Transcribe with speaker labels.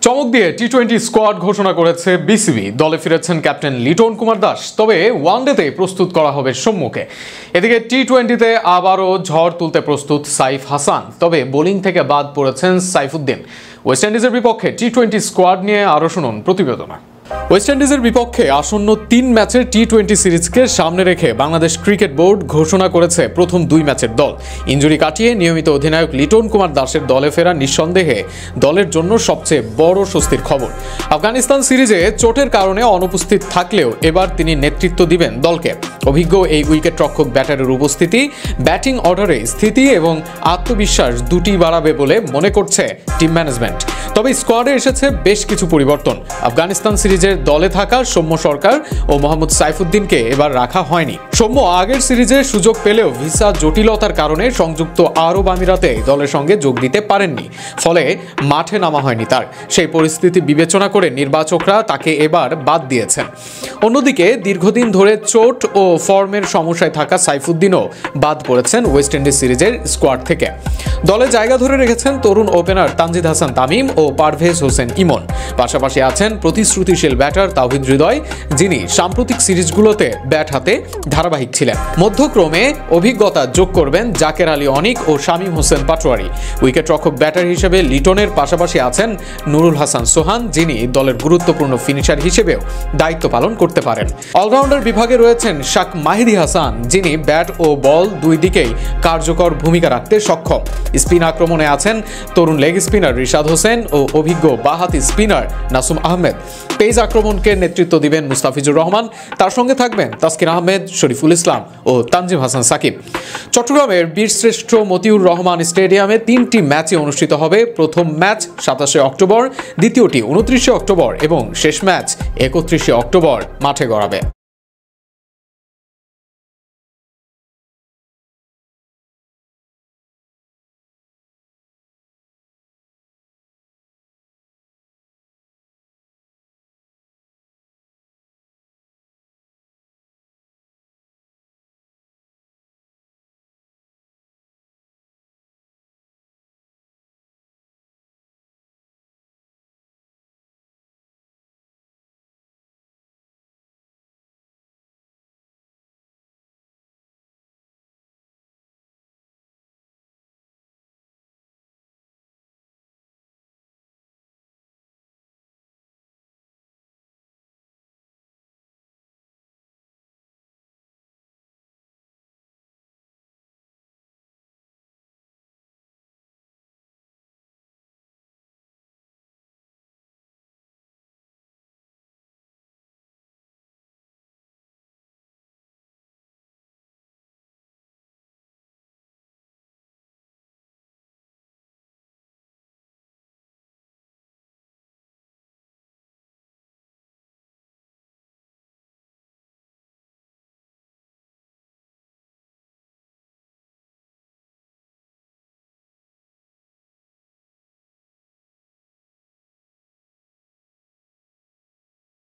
Speaker 1: চমক দিয়ে টি-20 স্কোয়াড ঘোষণা করেছে বিসিবি। দলে ফিরেছেন ক্যাপ্টেন লিটন কুমার দাস, তবে ওয়ানডেতে প্রস্তুত করা হবে সৌম্যকে। এদিকে টি-20তে আবারও ঝড় তুলতে প্রস্তুত সাইফ হাসান, তবে বোলিং থেকে বাদ পড়েছেন সাইফুদ্দিন। ওয়েস্ট ইন্ডিজের বিপক্ষে টি-20 স্কোয়াড নিয়ে আরও শুনুন প্রতিবেদনে। ওয়েস্ট ইন্ডিজের বিপক্ষে আসন্ন 3 ম্যাচের টি-20 সিরিজকে সামনে রেখে বাংলাদেশ ক্রিকেট বোর্ড ঘোষণা করেছে প্রথম 2 ম্যাচের দল। ইনজুরি কাটিয়ে নিয়মিত অধিনায়ক লিটন কুমার দাসের দলে ফেরা নিঃসন্দেহে দলের জন্য সবচেয়ে বড় স্বস্তির খবর। আফগানিস্তান সিরিজে চোটের কারণে অনুপস্থিত থাকলেও এবার তিনি নেতৃত্ব দিবেন দলকে। অভিজ্ঞ এই উইকেট রক্ষক ব্যাটারের উপস্থিতি ব্যাটিং অর্ডারে স্থিতি এবং আত্মবিশ্বাস দুটি বাড়াবে বলে মনে করছে টিম ম্যানেজমেন্ট। তবে স্কোয়াডে এসেছে বেশ কিছু পরিবর্তন। আফগানিস্তান সিরিজের দলে থাকা সৌম্য সরকার ও মোহাম্মদ সাইফুদ্দিনকে এবার রাখা হয়নি। সৌম্য আগের সিরিজে সুযোগ পেলেও ভিসা জটিলতার কারণে সংযুক্ত আরব আমিরাতে দলের সঙ্গে যোগ দিতে পারেননি, ফলে মাঠে নামা হয়নি তার। সেই পরিস্থিতি বিবেচনা করে নির্বাচকরা তাকে এবার বাদ দিয়েছেন। অন্যদিকে দীর্ঘদিন ধরে চোট ও ফর্মের সমস্যায় থাকা সাইফুদ্দিনও বাদ পড়েছেন ওয়েস্ট ইন্ডিজ সিরিজের স্কোয়াড থেকে। দলে জায়গা ধরে রেখেছেন তরুণ ওপেনার তানজিদ হাসান তামিম ও পারভেজ হোসেন ইমন। পাশাপাশি আছেন প্রতিশ্রুতিশীল ব্যাটার তাওহিদ হৃদয়, যিনি সাম্প্রতিক সিরিজগুলোতে ব্যাট হাতে ধারাবাহিক ছিলেন। মধ্যক্রমে অভিজ্ঞতা যোগ করবেন জাকের আলী অনিক ও শামীম হোসেন পাটোয়ারি। উইকেট রক্ষক ব্যাটার হিসেবে লিটনের পাশাপাশি আছেন নুরুল হাসান সোহান, যিনি দলের গুরুত্বপূর্ণ ফিনিশার হিসেবেও দায়িত্ব পালন করতে পারেন। অলরাউন্ডার বিভাগে রয়েছেন শাক মাহিদি হাসান, যিনি ব্যাট ও বল দুই দিকেই কার্যকর ভূমিকা রাখতে সক্ষম। স্পিন আক্রমণে আছেন তরুণ লেগ স্পিনার রিশাদ হোসেন ও অভিজ্ঞ বাঁহাতি স্পিনার নাসুম আহমেদ। পেস আক্রমণকে নেতৃত্ব দিবেন মুস্তাফিজুর রহমান, তার সঙ্গে থাকবেন তাসকিন আহমেদ, শরীফুল ইসলাম ও তানজিম হাসান সাকিব। চট্টগ্রামের বীরশ্রেষ্ঠ মতিউর রহমান স্টেডিয়ামে 3টি ম্যাচে অনুষ্ঠিত হবে। প্রথম ম্যাচ 27শে অক্টোবর, দ্বিতীয়টি 29শে অক্টোবর এবং শেষ ম্যাচ 31শে অক্টোবর মাঠে গড়াবে।